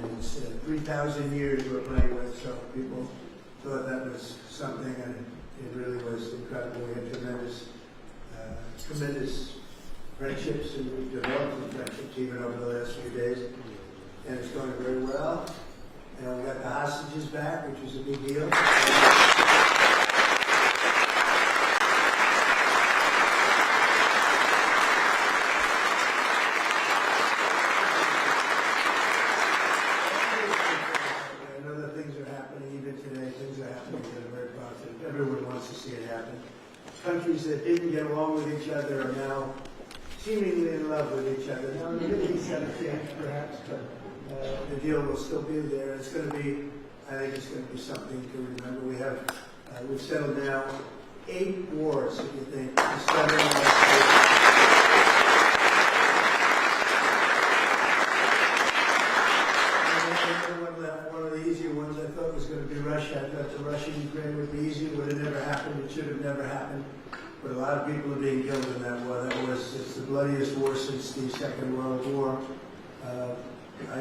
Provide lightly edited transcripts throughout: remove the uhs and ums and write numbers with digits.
and it's 3,000 years we're playing with, so people thought that was something, and it really was incredible. We had tremendous friendships, and we've developed some friendships even over the last few days, and it's going very well. And we got the hostages back, which is a big deal. Everyone wants to see it happen. Countries that didn't get along with each other are now seemingly in love with each other. Now, the Middle East had a chance, perhaps, but the deal will still be there. It's going to be, I think it's going to be something to remember. We've settled now 8 wars, if you think. One of the easier ones I thought was going to be Russia. I thought the Russia-Ukraine would be easy. It would have never happened. It should have never happened. But a lot of people are being killed in that war. It's the bloodiest war since the Second World War. I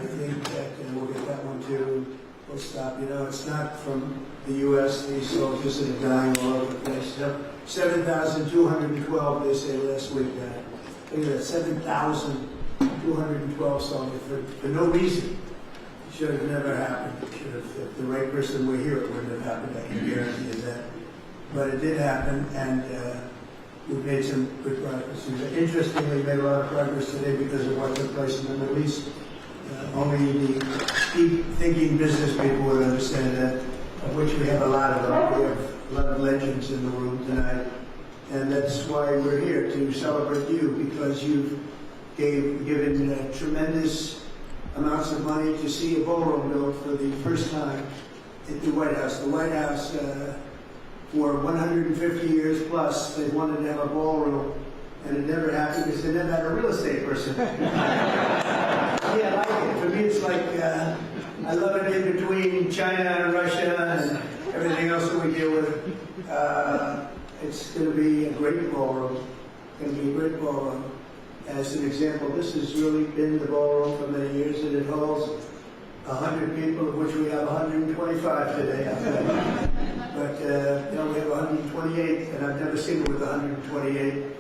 think that, and we'll get that one too. We'll stop. You know, it's not from the U.S. These soldiers that are dying all over the place. 7,212, they say, last week. Look at that, 7,212 soldiers for no reason. It should have never happened. It should have, if the right person were here, it wouldn't have happened. I can guarantee you that. But it did happen, and we've made some good progress. Interestingly, we made a lot of progress today because of what took place in the Middle East. Only the deep thinking business people would understand that, of which we have a lot of them. We have a lot of legends in the room tonight. And that's why we're here, to celebrate you, because you've given tremendous amounts of money to see a ballroom built for the first time at the White House. The White House, for 150 years plus, they wanted to have a ballroom, and it never happened because they never had a real estate person. Yeah, I like it. For me, it's like, I love it in between China and Russia and everything else that we deal with. It's going to be a great ballroom. It's going to be a great ballroom. As an example, this has really been the ballroom for many years, and it holds 100 people, of which we have 125 today. But we have 128, and I've never seen it with 128.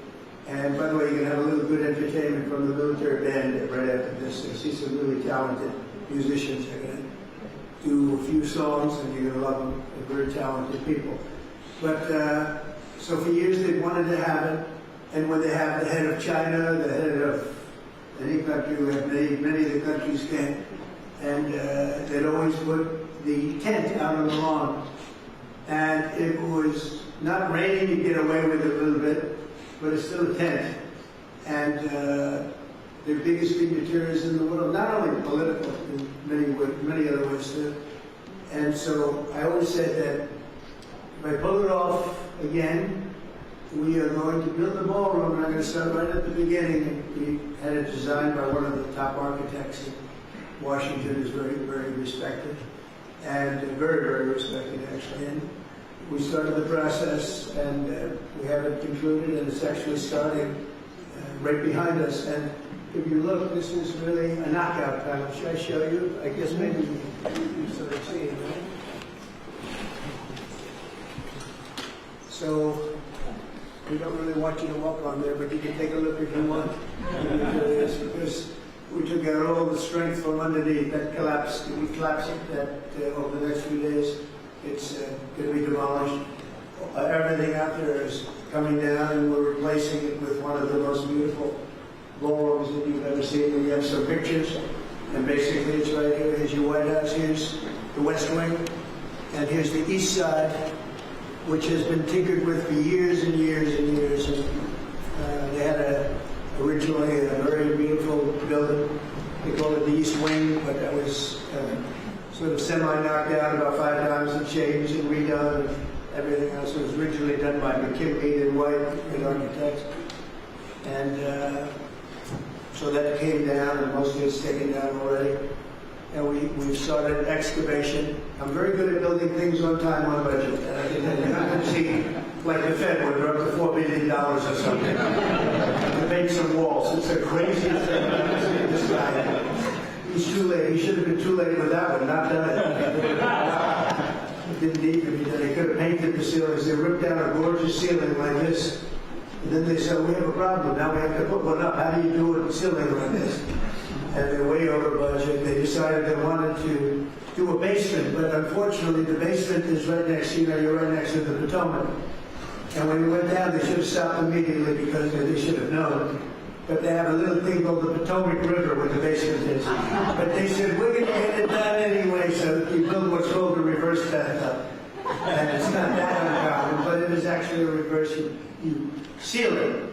And by the way, you're going to have a little good entertainment from the military band right after this. I see some really talented musicians. They're going to do a few songs, and you're going to love them. They're very talented people. But so for years they wanted to have it, and when they have the head of China, the head of any country, we have many of the countries can't, and they'd always put the tent out on the lawn. And it was not raining, you get away with it a little bit, but it's still a tent. And they're biggest dignitaries in the world, not only political, in many other ways too. And so I always said that if I pull it off again, we are going to build the ballroom, and I'm going to start right at the beginning. We had it designed by one of the top architects in Washington, who's very, very respected, and very, very respected actually. And we started the process, and we have it concluded, and it's actually starting right behind us. And if you look, this is really a knockout panel. Should I show you? I guess maybe you sort of see it, right? So we don't really want you to walk on there, but you can take a look if you want. Because we took out all the strength from underneath. That collapsed. We collapsed it over the next few days. It's going to be demolished. Everything out there is coming down, and we're replacing it with one of the most beautiful ballrooms that you've ever seen. We have some pictures, and basically it's right here. Here's your White House. Here's the West Wing, and here's the East Side, which has been tinkered with for years and years and years. And they had originally a very beautiful building. They called it the East Wing, but that was sort of semi-knocked out about 5 times and changed and redone, and everything else was originally done by McKinley and White, the architects. And so that came down, and most of it's taken down already. And we've started excavation. I'm very good at building things on time, on budget. You're not going to see, like the Fed would, we're up to $4 billion or something to make some walls. It's the craziest thing I've ever seen this guy. He's too late. He should have been too late with that one, not done it. Didn't need to be done. They could have painted the ceilings. They ripped down a gorgeous ceiling like this. And then they said, we have a problem. Now we have to put one up. How do you do a ceiling like this? And they're way over budget. They decided they wanted to do a basement, but unfortunately the basement is right next, you're right next to the Potomac. And when we went down, they should have stopped immediately because they should have known. But they have a little thing called the Potomac River where the basement is. But they said, we're going to get it done anyway, so you build what's called a reverse bathtub. And it's not that uncommon, but it is actually a reverse, you seal it.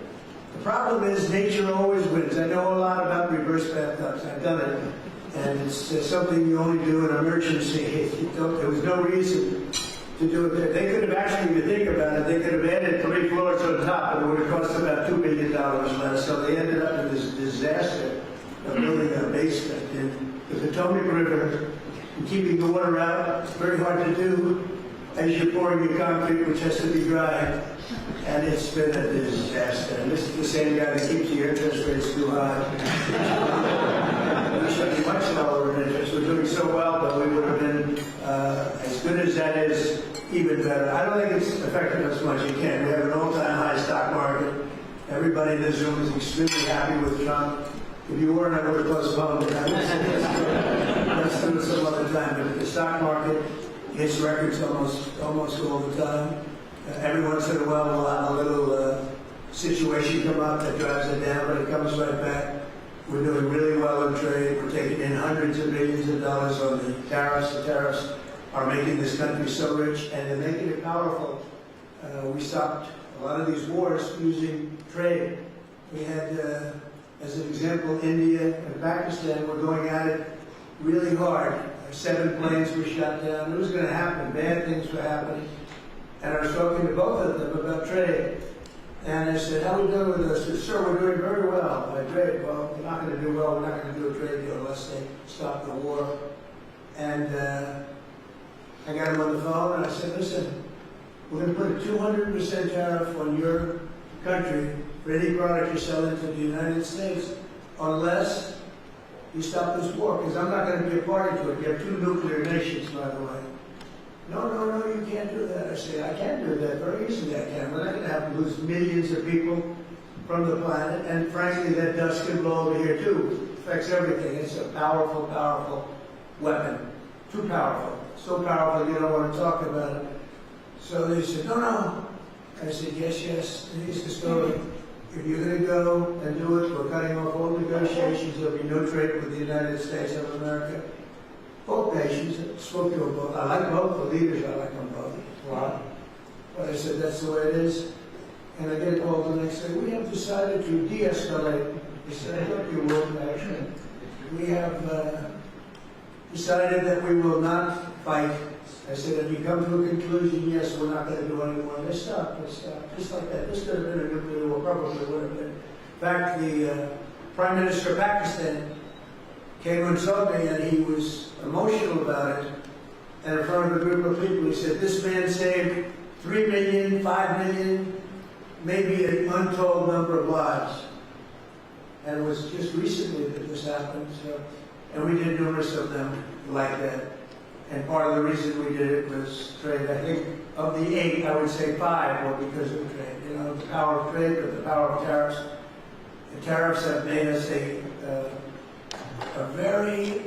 The problem is nature always wins. I know a lot about reverse bathtubs. I've done it. And it's something you only do in emergency. There was no reason to do it there. They could have actually, if you think about it, they could have added 3 floors on top, and it would have cost about $2 billion less. So they ended up in this disaster of building a basement in the Potomac River and keeping the water out. It's very hard to do as you're pouring your concrete, which has to be dry. And it's been a disaster. And this is the same guy that keeps the interest rates too high. We should be much lower in interest. We're doing so well, but we would have been, as good as that is, even better. I don't think it's affected us much. You can't. We have an all-time high stock market. Everybody in this room is extremely happy with Trump. If you weren't, I would have postponed it. Let's do it some other time. But the stock market hits records almost all the time. Every once in a while, we'll have a little situation come up that drives it down, but it comes right back. We're doing really well in trade. We're taking in hundreds of millions of dollars on the tariffs. The tariffs are making this country so rich, and they're making it powerful. We stopped a lot of these wars using trade. We had, as an example, India and Pakistan were going at it really hard. 7 planes were shot down. It was going to happen. Bad things were happening. And I was talking to both of them about trade. And I said, how are we doing with this? They said, sir, we're doing very well by trade. Well, we're not going to do well. We're not going to do a trade deal unless they stop the war. And I got him on the phone and I said, listen, we're going to put a 200% tariff on your country for any product you sell into the United States unless you stop this war. Because I'm not going to be a party to it. You have 2 nuclear nations, by the way. No, you can't do that. I say, I can do that very easily. I can. We're not going to have to lose millions of people from the planet. And frankly, that dust can blow over here too. It affects everything. It's a powerful, powerful weapon. Too powerful. So powerful you don't want to talk about it. So they said, no. I said, yes. And here's the story. If you're going to go and do it, we're cutting off all negotiations. There'll be no trade with the United States of America. Both nations, spoke to them both. I like both the leaders, I like them both. Wow. But I said, that's the way it is. And I get a call the next day, we have decided to de-escalate. He said, I thought you would, actually. We have decided that we will not fight. I said, have you come to a conclusion? Yes, we're not going to do any more. They stopped. Just like that. This could have been a nuclear war, probably would have been. In fact, the Prime Minister of Pakistan came and saw me, and he was emotional about it. And in front of a group of people, he said, this man saved 3 million, 5 million, maybe an untold number of lives. And it was just recently that this happened. So, and we did numerous of them like that. And part of the reason we did it was trade. I think of the 8, I would say 5 were because of trade. You know, the power of trade, but the power of tariffs. The tariffs have made us a very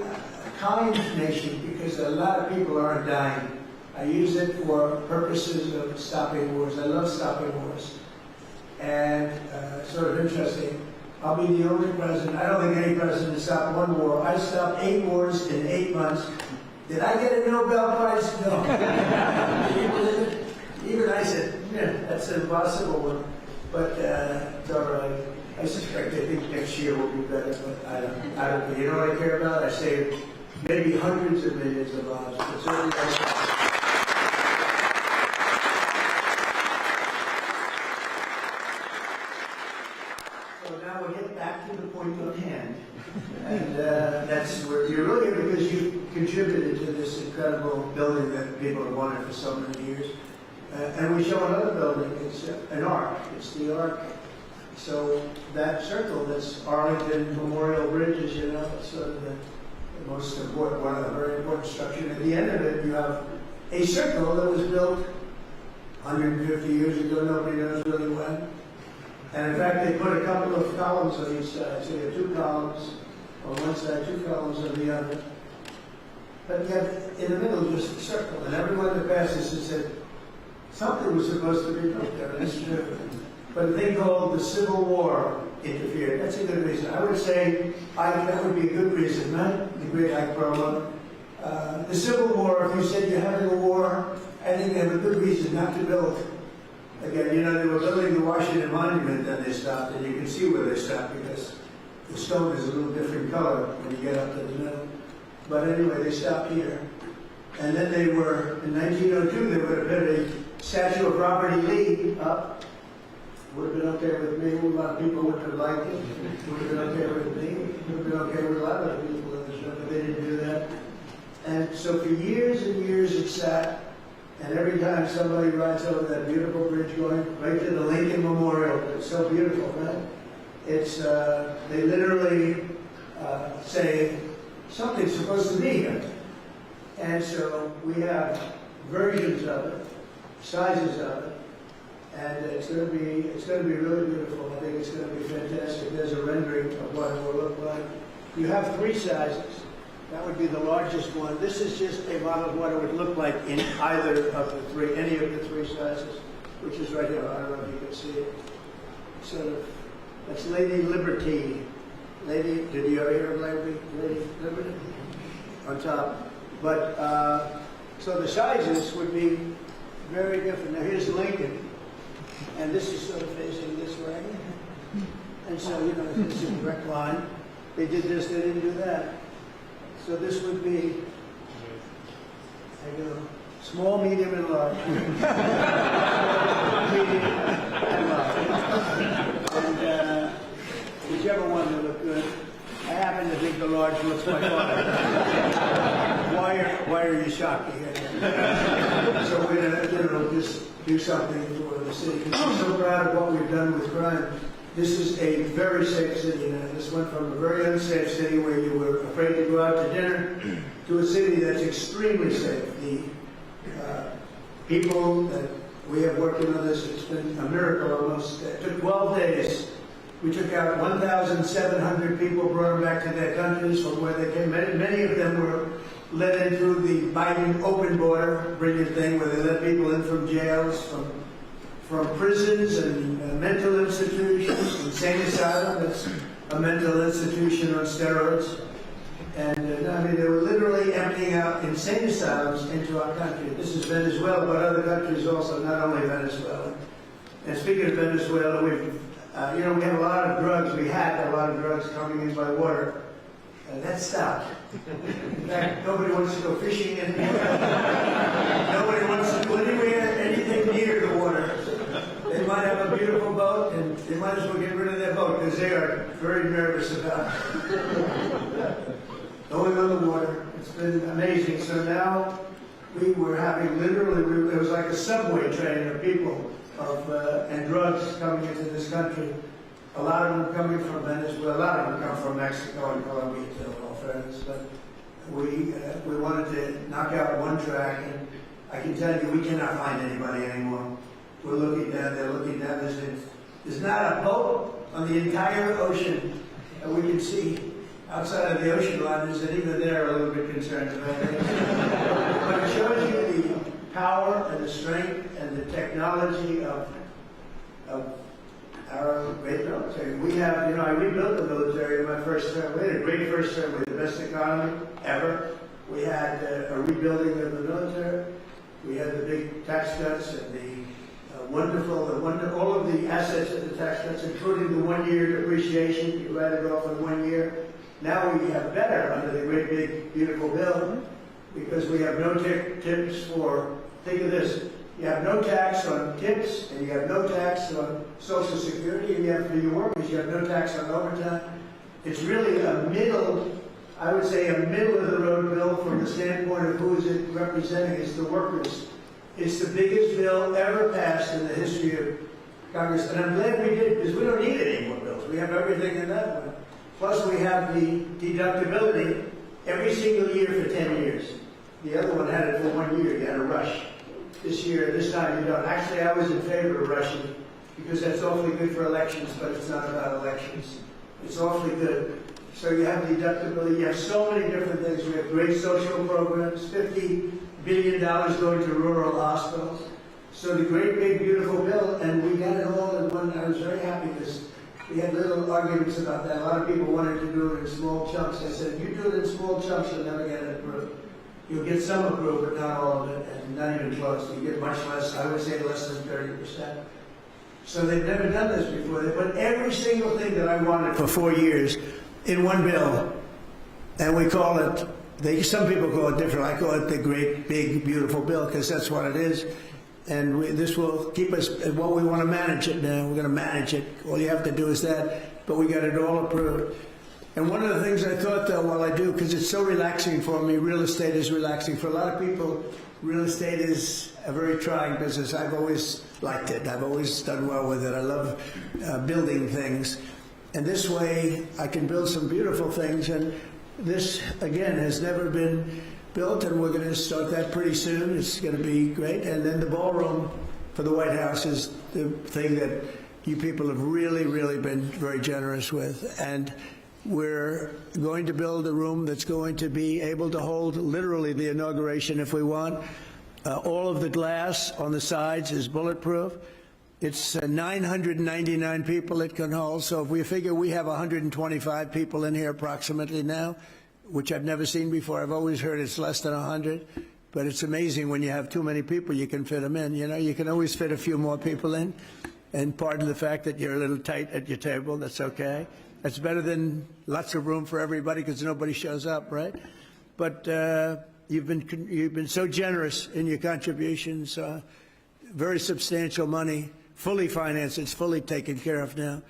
kind nation because a lot of people aren't dying. I use it for purposes of stopping wars. I love stopping wars. And sort of interesting, I'll be the only president. I don't think any president has stopped 1 war. I stopped 8 wars in 8 months. Did I get a Nobel Prize? No. Even I said, yeah, that's an impossible one. But it's all right. I suspect I think next year will be better, but I don't. You know what I care about? I saved maybe hundreds of millions of lives, but certainly So now we'll get back to the point of hand, and that's where you're really here because you contributed to this incredible building that people have wanted for so many years. And we show another building. It's an arc. It's the arc. So that circle, that's Arlington Memorial Bridge, as you know, it's sort of the the most important, one of the very important structures. At the end of it, you have a circle that was built 150 years ago, nobody knows really when. And in fact, they put a couple of columns on each side. So you have 2 columns on one side, 2 columns on the other. But you have in the middle just a circle. And everyone that passes has said, something was supposed to be built there. That's true. But a thing called the Civil War interfered. That's a good reason. I would say that would be a good reason, not the great Ike Perlman. The Civil War, if you said you're having a war, I think they have a good reason not to build. Again, you know, they were building the Washington Monument, then they stopped, and you can see where they stopped because the stone is a little different color when you get up to the middle. But anyway, they stopped here. And then they were, in 1902, they would have put a statue of Robert E. Lee up. Would have been okay with me. A lot of people would have liked it. Would have been okay with me. Would have been okay with a lot of people in the show, but they didn't do that. And so for years and years it sat. And every time somebody rides over that beautiful bridge going right to the Lincoln Memorial, it's so beautiful, right? It's, they literally say, something's supposed to be here. And so we have versions of it, sizes of it, and it's going to be really beautiful. I think it's going to be fantastic. There's a rendering of what it will look like. You have 3 sizes. That would be the largest one. This is just a model of what it would look like in either of the 3, any of the 3 sizes, which is right here. I don't know if you can see it. Sort of, that's Lady Liberty. Lady, did you ever hear of Lady Liberty? On top. But, so the sizes would be very different. Now here's Lincoln, and this is sort of facing this way. And so, you know, this is a direct line. They did this, they didn't do that. So this would be, small, medium, and large. Medium and large. And whichever one will look good. I happen to think the large looks my father. Why are you shocked to hear that? So we're going to, just do something for the city. I'm so proud of what we've done with crime. This is a very safe city now. This went from a very unsafe city where you were afraid to go out to dinner to a city that's extremely safe. The people that we have working on this, it's been a miracle almost. It took 12 days. We took out 1,700 people, brought them back to their countries from where they came. Many of them were let in through the Biden open border, brilliant thing, where they let people in from jails, from prisons and mental institutions. Insane asylum, that's a mental institution on steroids. And I mean, they were literally emptying out insane asylums into our country. This is Venezuela, but other countries also, not only Venezuela. And speaking of Venezuela, we've, we have a lot of drugs. We had a lot of drugs coming in by water. That stopped. In fact, nobody wants to go fishing anymore. Nobody wants to go anywhere, anything near the water. They might have a beautiful boat, and they might as well get rid of their boat because they are very nervous about going on the water. It's been amazing. So now we were having literally, it was like a subway train of people and drugs coming into this country. A lot of them coming from Venezuela, a lot of them come from Mexico and Colombia, to all fairness, but we wanted to knock out one track, and I can tell you we cannot find anybody anymore. We're looking down, they're looking down, there's not a boat on the entire ocean that we can see outside of the ocean liners, and even they're a little bit concerned about it. But it shows you the power and the strength and the technology of our great military. We have, I rebuilt the military in my first term. We had a great first term with the best economy ever. We had a rebuilding of the military. We had the big tax cuts and all of the assets of the tax cuts, including the 1-year depreciation. You write it off in 1 year. Now we have better under the great big beautiful bill because we have no tips for, think of this, you have no tax on tips, and you have no tax on Social Security, and you have, for your workers, you have no tax on overtime. It's really I would say a middle-of-the-road bill from the standpoint of who is it representing. It's the workers. It's the biggest bill ever passed in the history of Congress, and I'm glad we did, because we don't need any more bills. We have everything in that one. Plus, we have the deductibility every single year for 10 years. The other one had it for 1 year. You had a rush. This year, this time you don't. Actually, I was in favor of rushing because that's awfully good for elections, but it's not about elections. It's awfully good. So you have deductibility. You have so many different things. We have great social programs, $50 billion going to rural hospitals. So the great, big, beautiful bill, and we got it all in one. I was very happy because we had little arguments about that. A lot of people wanted to do it in small chunks. I said, if you do it in small chunks, you'll never get it approved. You'll get some approved, but not all of it, and not even close. You get much less, I would say less than 30%. So they've never done this before. They put every single thing that I wanted for 4 years in one bill, and we call it, some people call it different. I call it the great, big, beautiful bill, because that's what it is. And this will keep us, well, we want to manage it now. We're going to manage it. All you have to do is that, but we got it all approved. And one of the things I thought, though, while I do, because it's so relaxing for me, real estate is relaxing. For a lot of people, real estate is a very trying business. I've always liked it. I've always done well with it. I love building things. And this way, I can build some beautiful things. And this, again, has never been built, and we're going to start that pretty soon. It's going to be great. And then the ballroom for the White House is the thing that you people have really, really been very generous with. And we're going to build a room that's going to be able to hold literally the inauguration if we want. All of the glass on the sides is bulletproof. It's 999 people it can hold. So if we figure we have 125 people in here approximately now, which I've never seen before. I've always heard it's less than 100, but it's amazing when you have too many people, you can fit them in. You know, you can always fit a few more people in, and pardon the fact that you're a little tight at your table. That's okay. That's better than lots of room for everybody because nobody shows up, right? But you've been so generous in your contributions, very substantial money, fully financed. It's fully taken care of now,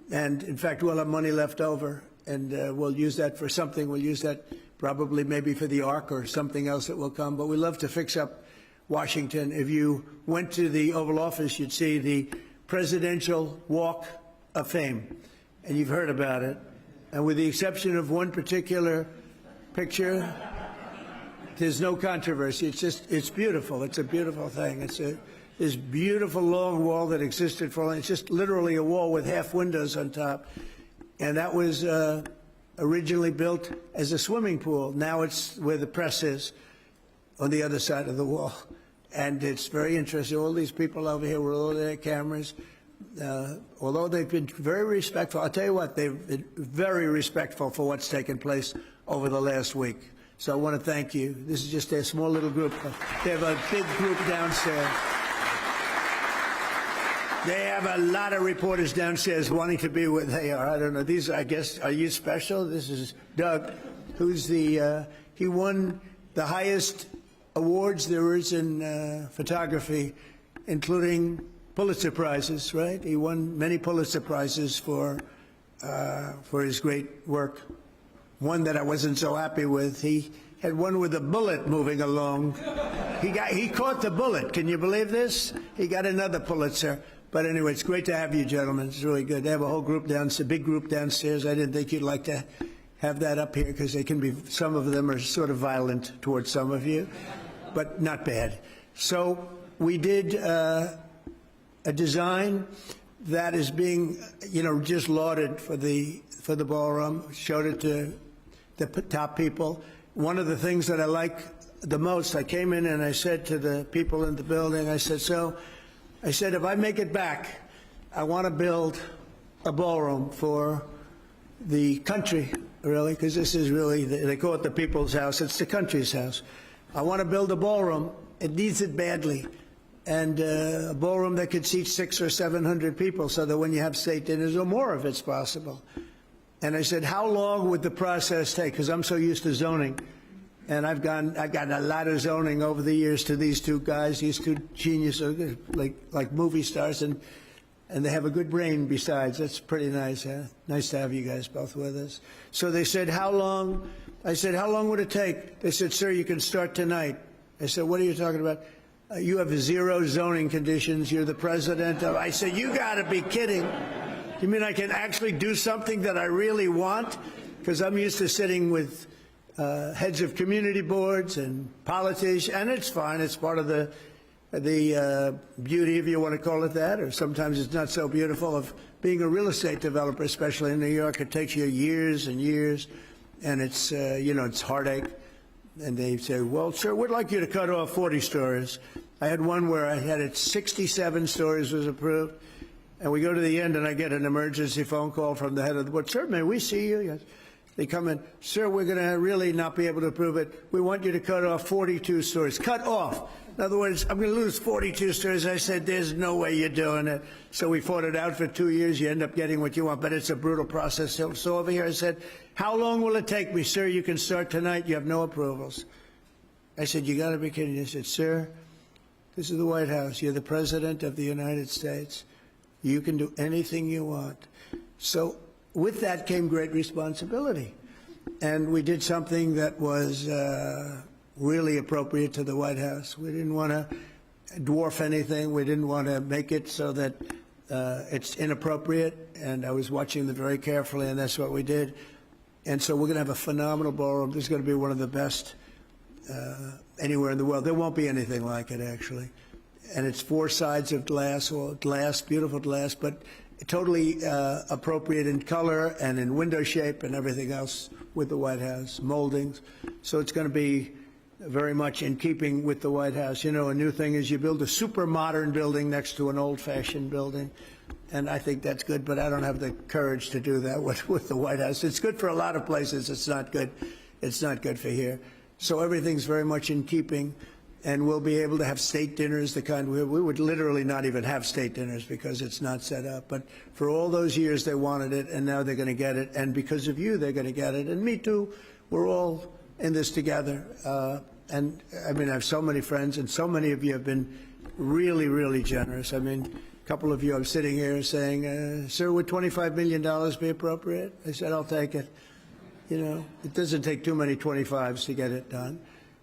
and in fact, we'll have money left over. And we'll use that for something. We'll use that probably maybe for the Ark or something else that will come. But we love to fix up Washington. If you went to the Oval Office, you'd see the Presidential Walk of Fame. And you've heard about it. And with the exception of one particular picture, there's no controversy. It's beautiful. It's a beautiful thing. It's this beautiful long wall that existed for, it's just literally a wall with half windows on top. And that was originally built as a swimming pool. Now it's where the press is, on the other side of the wall. And it's very interesting. All these people over here with all their cameras, although they've been very respectful, I'll tell you what, they've been very respectful for what's taken place over the last week. So I want to thank you. This is just a small little group. They have a big group downstairs. They have a lot of reporters downstairs wanting to be where they are. I don't know. These, I guess, are you special? This is Doug, who's the, he won the highest awards there is in photography, including Pulitzer Prizes, right? He won many Pulitzer Prizes for his great work. One that I wasn't so happy with, he had one with a bullet moving along. He caught the bullet. Can you believe this? He got another Pulitzer. But anyway, it's great to have you, gentlemen. It's really good. They have a whole group downstairs, a big group downstairs. I didn't think you'd like to have that up here because they can be, some of them are sort of violent towards some of you, but not bad. So we did a design that is being, just lauded for the ballroom, showed it to the top people. One of the things that I like the most, I came in and I said to the people in the building, I said, if I make it back, I want to build a ballroom for the country, really, because this is really, they call it the people's house. It's the country's house. I want to build a ballroom. It needs it badly. And a ballroom that could seat 600 or 700 people so that when you have state dinners or more if it's possible. And I said, how long would the process take? Because I'm so used to zoning. And I've gotten a lot of zoning over the years to these two guys, these two geniuses, like movie stars, and they have a good brain besides. That's pretty nice, huh? Nice to have you guys both with us. So they said, how long? I said, how long would it take? They said, sir, you can start tonight. I said, what are you talking about? You have 0 zoning conditions. You're the president of. I said, you got to be kidding. You mean I can actually do something that I really want? Because I'm used to sitting with heads of community boards and politicians, and it's fine. It's part of the beauty, if you want to call it that, or sometimes it's not so beautiful, of being a real estate developer, especially in New York. It takes you years and years, and it's, it's heartache. And they say, well, sir, we'd like you to cut off 40 stories. I had one where I had it 67 stories was approved, and we go to the end, and I get an emergency phone call from the head of the board. Sir, may we see you? Yes. They come in, sir, we're going to really not be able to approve it. We want you to cut off 42 stories. Cut off. In other words, I'm going to lose 42 stories. I said, there's no way you're doing it. So we fought it out for 2 years. You end up getting what you want, but it's a brutal process. So over here I said, how long will it take me? Sir, you can start tonight. You have no approvals. I said, you got to be kidding. He said, sir, this is the White House. You're the President of the United States. You can do anything you want. So with that came great responsibility. And we did something that was really appropriate to the White House. We didn't want to dwarf anything. We didn't want to make it so that it's inappropriate. And I was watching them very carefully, and that's what we did. And so we're going to have a phenomenal ballroom. This is going to be one of the best anywhere in the world. There won't be anything like it, actually. And it's 4 sides of glass, all glass, beautiful glass, but totally appropriate in color and in window shape and everything else with the White House, moldings. So it's going to be very much in keeping with the White House. You know, a new thing is you build a super modern building next to an old-fashioned building, and I think that's good, but I don't have the courage to do that with the White House. It's good for a lot of places. It's not good. It's not good for here. So everything's very much in keeping. And we'll be able to have state dinners, the kind we would literally not even have state dinners because it's not set up. But for all those years they wanted it, and now they're going to get it. And because of you, they're going to get it. And me too. We're all in this together. And I mean, I have so many friends, and so many of you have been really, really generous. I mean, a couple of you are sitting here saying, sir, would $25 million be appropriate? I said, I'll take it. You know, it doesn't take too many 25s to get it done.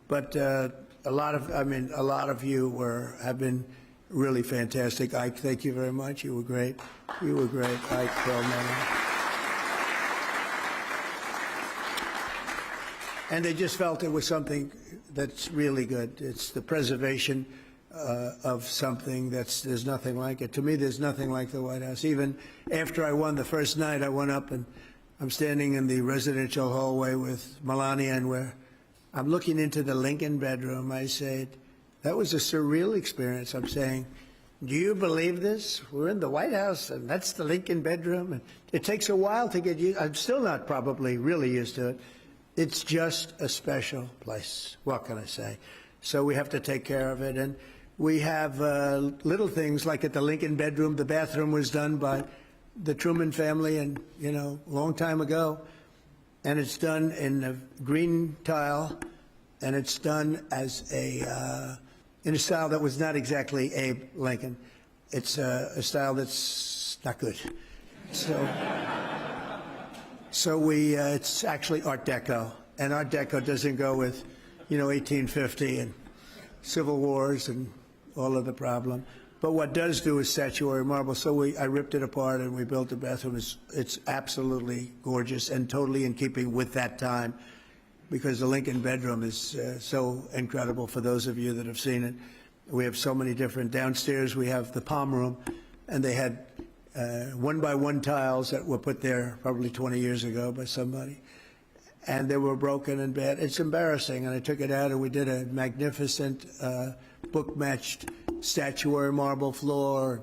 But a lot of you have been really fantastic. Ike, thank you very much. You were great. You were great, Ike Perlmutter. And they just felt it was something that's really good. It's the preservation of something there's nothing like it. To me, there's nothing like the White House. Even after I won the first night, I went up and I'm standing in the residential hallway with Melania, and I'm looking into the Lincoln bedroom. I said, that was a surreal experience. I'm saying, do you believe this? We're in the White House, and that's the Lincoln bedroom. And it takes a while to get used. I'm still not probably really used to it. It's just a special place. What can I say? So we have to take care of it. And we have little things like at the Lincoln bedroom, the bathroom was done by the Truman family, and, you know, a long time ago. And it's done in a green tile, and it's done as in a style that was not exactly Abe Lincoln. It's a style that's not good. So it's actually Art Deco, and Art Deco doesn't go with, 1850 and Civil Wars and all of the problem. But what does do is statuary marble. So I ripped it apart and we built a bathroom. It's absolutely gorgeous and totally in keeping with that time, because the Lincoln bedroom is so incredible for those of you that have seen it. We have so many different. Downstairs we have the palm room, and they had 1-by-1 tiles that were put there probably 20 years ago by somebody, and they were broken and bad. It's embarrassing, and I took it out and we did a magnificent book-matched statuary marble floor.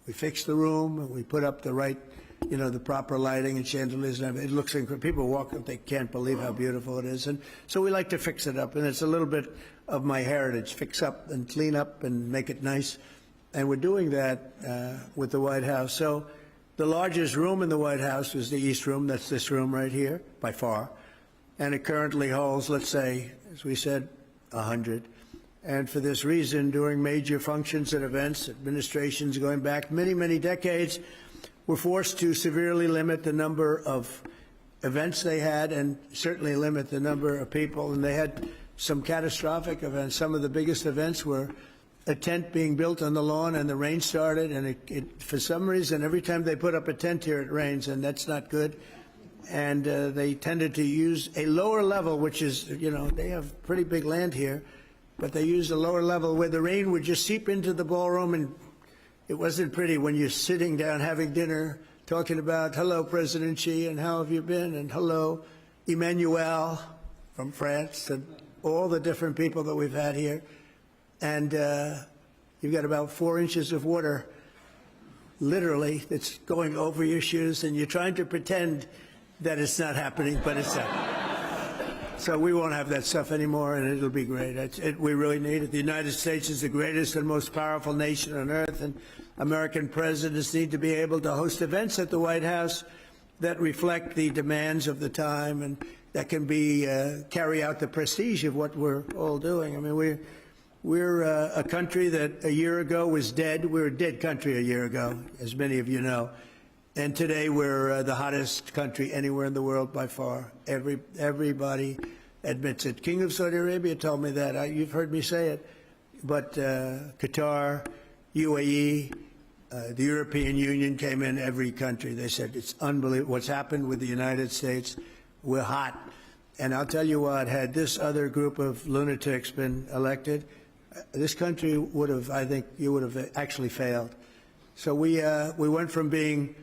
We fixed the room, and we put up the right, the proper lighting and chandeliers. And it looks incredible. People walk up, they can't believe how beautiful it is. And so we like to fix it up, and it's a little bit of my heritage, fix up and clean up and make it nice. And we're doing that with the White House. So the largest room in the White House is the East Room. That's this room right here, by far. And it currently holds, let's say, as we said, 100. And for this reason, during major functions and events, administrations going back many, many decades were forced to severely limit the number of events they had, and certainly limit the number of people. And they had some catastrophic events. Some of the biggest events were a tent being built on the lawn, and the rain started, and it for some reason, every time they put up a tent here, it rains, and that's not good. and they tended to use a lower level, which is, they have pretty big land here, but they used a lower level where the rain would just seep into the ballroom, and it wasn't pretty when you're sitting down having dinner, talking about, hello, President Xi, and how have you been, and hello, Emmanuel from France, and all the different people that we've had here. And you've got about 4 inches of water, literally, that's going over your shoes, and you're trying to pretend that it's not happening, but it's not. So we won't have that stuff anymore, and it'll be great. We really need it. The United States is the greatest and most powerful nation on earth, and American presidents need to be able to host events at the White House that reflect the demands of the time and that can be carry out the prestige of what we're all doing. I mean, we're a country that a year ago was dead. We were a dead country a year ago, as many of you know. And today we're the hottest country anywhere in the world by far. Everybody admits it. King of Saudi Arabia told me that. You've heard me say it. But Qatar, UAE, the European Union came in, every country. They said it's unbelievable what's happened with the United States. We're hot. And I'll tell you what, had this other group of lunatics been elected, this country would have, I think, you would have actually failed. So we went from being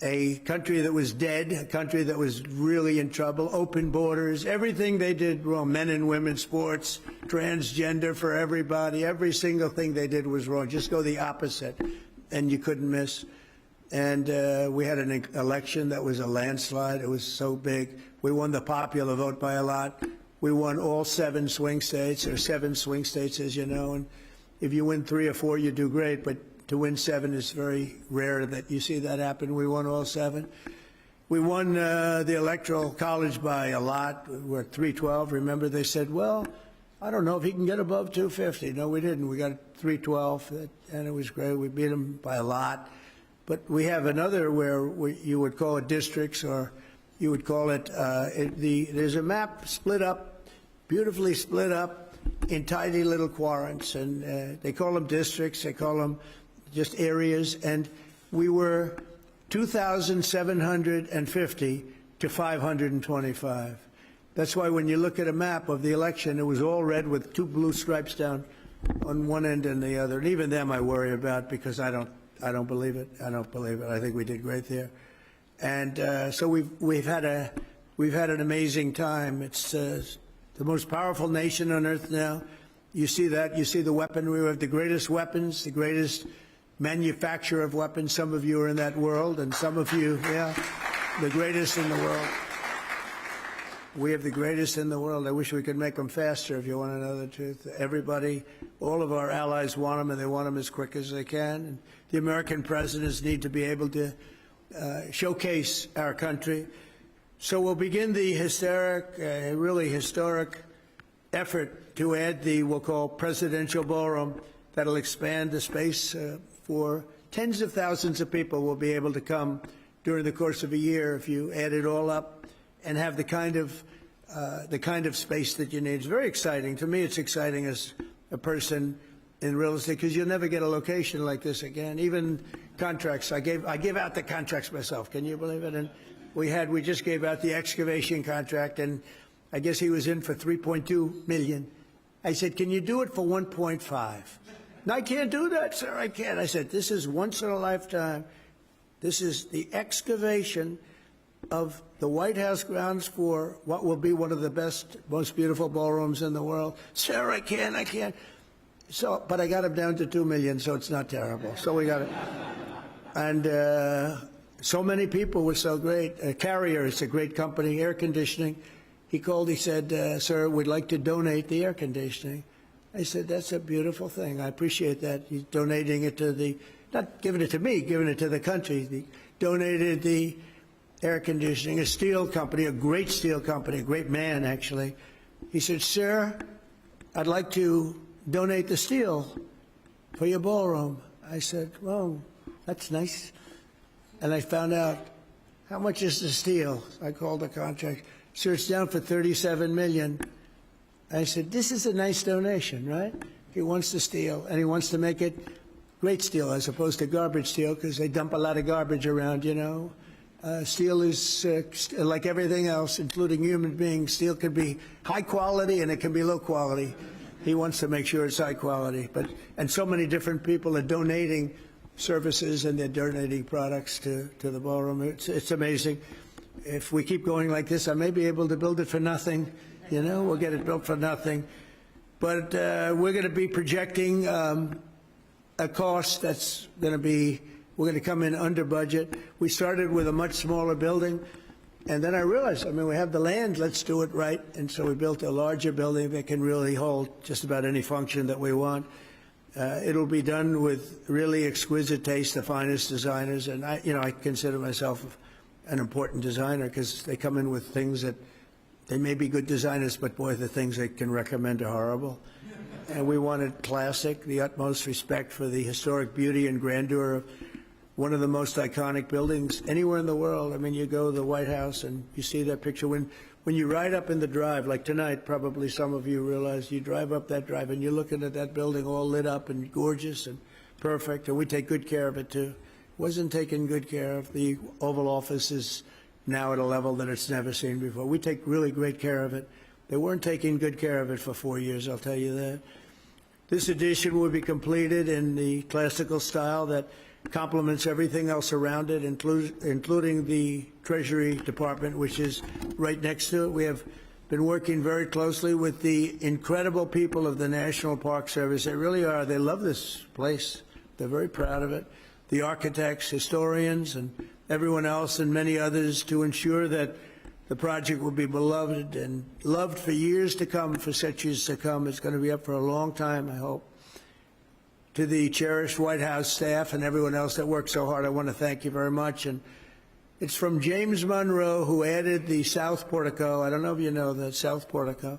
a country that was dead, a country that was really in trouble, open borders, everything they did wrong, men and women sports, transgender for everybody, every single thing they did was wrong. Just go the opposite, and you couldn't miss. And we had an election that was a landslide. It was so big. We won the popular vote by a lot. We won all 7 swing states, or 7 swing states, as you know. And if you win 3 or 4, you do great. But to win 7 is very rare that you see that happen. We won all 7. We won the Electoral College by a lot. We're at 312. Remember, they said, well, I don't know if he can get above 250. No, we didn't. We got 312, and it was great. We beat him by a lot. But we have another where you would call it districts, or you would call it, there's a map split up, beautifully split up in tiny little quadrants, and they call them districts, they call them just areas, and we were 2,750 to 525. That's why when you look at a map of the election, it was all red with 2 blue stripes down on one end and the other. And even them I worry about, because I don't believe it. I don't believe it. I think we did great there. And so we've had an amazing time. It's the most powerful nation on earth now. You see that. You see the weaponry. We have the greatest weapons, the greatest manufacturer of weapons. Some of you are in that world, and some of you, the greatest in the world. We have the greatest in the world. I wish we could make them faster, if you want to know the truth. Everybody, all of our allies want them, and they want them as quick as they can. And the American presidents need to be able to showcase our country. So we'll begin the really historic effort to add we'll call Presidential Ballroom. That'll expand the space for tens of thousands of people will be able to come during the course of a year if you add it all up, and have the kind of space that you need. It's very exciting. To me, it's exciting as a person in real estate, because you'll never get a location like this again. Even contracts, I gave out the contracts myself. Can you believe it? And we just gave out the excavation contract, and I guess he was in for $3.2 million. I said, can you do it for 1.5? No, I can't do that, sir. I can't. I said, this is once in a lifetime. This is the excavation of the White House grounds for what will be one of the best, most beautiful ballrooms in the world. Sir, I can't. So, but I got him down to $2 million, so it's not terrible. So we got it. And so many people were so great. Carrier is a great company, air conditioning. He called, he said, sir, we'd like to donate the air conditioning. I said, that's a beautiful thing. I appreciate that. He's donating it to not giving it to me, giving it to the country. He donated the air conditioning, a steel company, a great steel company, a great man, actually. He said, sir, I'd like to donate the steel for your ballroom. I said, well, that's nice. And I found out, how much is the steel? I called the contract. Sir, it's down for $37 million. I said, this is a nice donation, right? He wants the steel, and he wants to make it great steel as opposed to garbage steel, because they dump a lot of garbage around, you know. Steel is like everything else, including human beings. Steel can be high quality and it can be low quality. He wants to make sure it's high quality. And so many different people are donating services and they're donating products to the ballroom. It's amazing. If we keep going like this, I may be able to build it for nothing. You know, we'll get it built for nothing. But we're going to be projecting a cost that's going to be, we're going to come in under budget. We started with a much smaller building, and then I realized, I mean, we have the land, let's do it right. And so we built a larger building that can really hold just about any function that we want. It'll be done with really exquisite taste, the finest designers, and I consider myself an important designer because they come in with things that they may be good designers, but boy, the things they can recommend are horrible. And we wanted classic, the utmost respect for the historic beauty and grandeur of one of the most iconic buildings anywhere in the world. I mean, you go to the White House and you see that picture. When you ride up in the drive, like tonight, probably some of you realize you drive up that drive and you're looking at that building all lit up and gorgeous and perfect, and we take good care of it too. Wasn't taken good care of. The Oval Office is now at a level that it's never seen before. We take really great care of it. They weren't taking good care of it for 4 years, I'll tell you that. This addition will be completed in the classical style that complements everything else around it, including the Treasury Department, which is right next to it. We have been working very closely with the incredible people of the National Park Service. They really are. They love this place. They're very proud of it. The architects, historians, and everyone else, and many others, to ensure that the project will be beloved and loved for years to come, for centuries to come. It's going to be up for a long time, I hope. To the cherished White House staff and everyone else that worked so hard, I want to thank you very much. And it's from James Monroe, who added the South Portico. I don't know if you know the South Portico.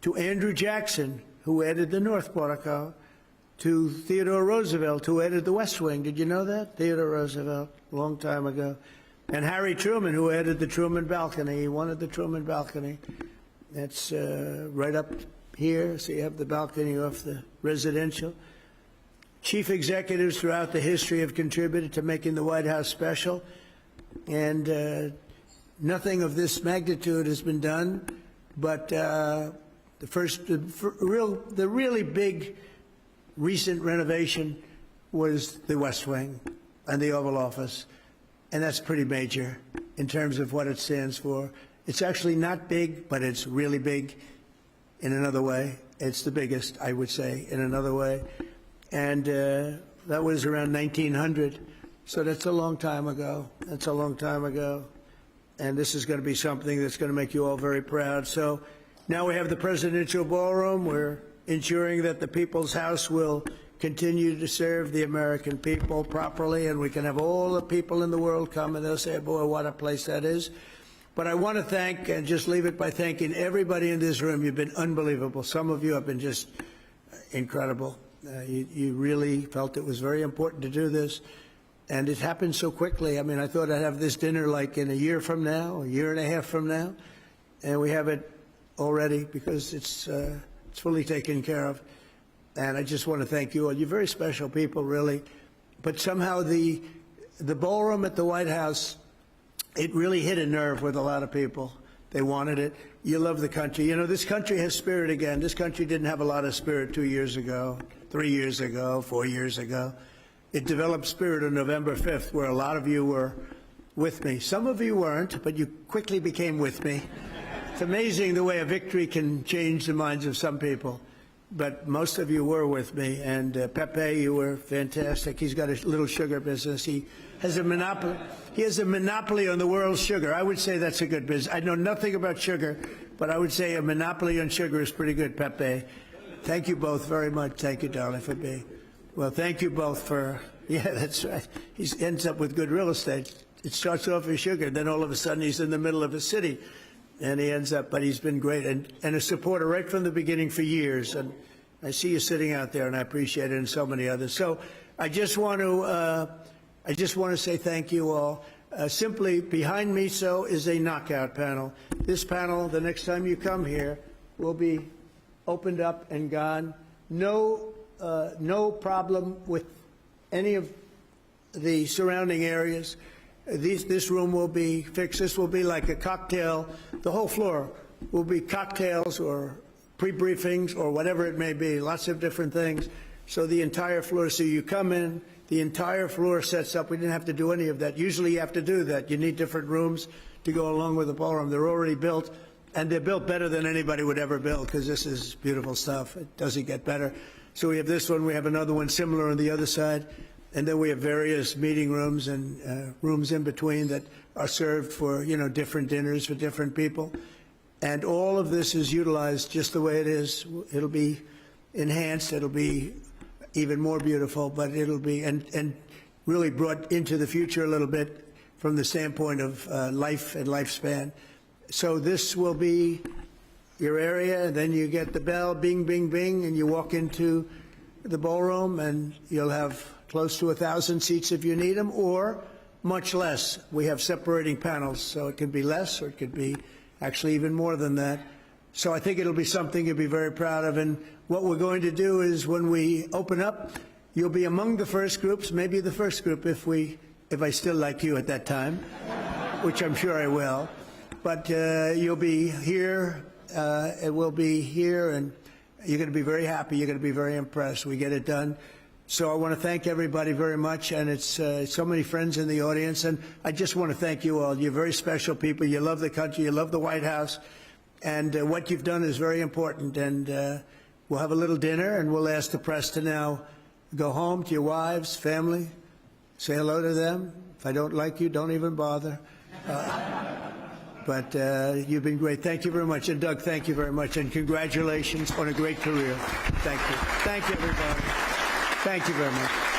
To Andrew Jackson, who added the North Portico. To Theodore Roosevelt, who added the West Wing. Did you know that? Theodore Roosevelt, a long time ago. And Harry Truman, who added the Truman balcony. He wanted the Truman balcony. That's right up here, so you have the balcony off the residential. Chief executives throughout the history have contributed to making the White House special, and nothing of this magnitude has been done, but the really big recent renovation was the West Wing and the Oval Office, and that's pretty major in terms of what it stands for. It's actually not big, but it's really big in another way. It's the biggest, I would say, in another way. And that was around 1900, so that's a long time ago. That's a long time ago. And this is going to be something that's going to make you all very proud. So now we have the presidential ballroom. We're ensuring that the People's House will continue to serve the American people properly, and we can have all the people in the world come and they'll say, boy, what a place that is. But I want to thank, and just leave it by thanking everybody in this room. You've been unbelievable. Some of you have been just incredible. You really felt it was very important to do this, and it happened so quickly. I mean, I thought I'd have this dinner like in a year from now, a year and a half from now, and we have it already because it's fully taken care of. And I just want to thank you all. You're very special people, really. But somehow the ballroom at the White House, it really hit a nerve with a lot of people. They wanted it. You love the country. You know, this country has spirit again. This country didn't have a lot of spirit 2 years ago, 3 years ago, 4 years ago. It developed spirit on November 5th, where a lot of you were with me. Some of you weren't, but you quickly became with me. It's amazing the way a victory can change the minds of some people. But most of you were with me, and Pepe, you were fantastic. He's got a little sugar business. He has a monopoly. He has a monopoly on the world's sugar. I would say that's a good business. I know nothing about sugar, but I would say a monopoly on sugar is pretty good, Pepe. Thank you both very much. Thank you, darling, for being. Well, thank you both for. Yeah, that's right. He ends up with good real estate. It starts off as sugar, then all of a sudden he's in the middle of a city. And he ends up, but he's been great and a supporter right from the beginning for years. And I see you sitting out there, and I appreciate it, and so many others. So I just want to say thank you all. Simply behind me, so is a knockout panel. This panel, the next time you come here, will be opened up and gone. No problem with any of the surrounding areas. This room will be fixed. This will be like a cocktail. The whole floor will be cocktails or pre-briefings or whatever it may be, lots of different things. So the entire floor, so you come in, the entire floor sets up. We didn't have to do any of that. Usually you have to do that. You need different rooms to go along with the ballroom. They're already built, and they're built better than anybody would ever build, because this is beautiful stuff. It doesn't get better. So we have this one. We have another one similar on the other side. And then we have various meeting rooms and rooms in between that are served for, different dinners for different people. And all of this is utilized just the way it is. It'll be enhanced. It'll be even more beautiful, but it'll be, and really brought into the future a little bit from the standpoint of life and lifespan. So this will be your area, and then you get the bell, bing, bing, bing, and you walk into the ballroom, and you'll have close to 1,000 seats if you need them, or much less. We have separating panels, so it can be less, or it could be actually even more than that. So I think it'll be something you'll be very proud of. And what we're going to do is, when we open up, you'll be among the first groups, maybe the first group if I still like you at that time, which I'm sure I will. But you'll be here, it will be here, and you're going to be very happy. You're going to be very impressed. We get it done. So I want to thank everybody very much, and it's so many friends in the audience, and I just want to thank you all. You're very special people. You love the country. You love the White House, and what you've done is very important. And we'll have a little dinner, and we'll ask the press to now go home to your wives, family, say hello to them. If I don't like you, don't even bother. But you've been great. Thank you very much. And Doug, thank you very much, and congratulations on a great career. Thank you. Thank you, everybody. Thank you very much.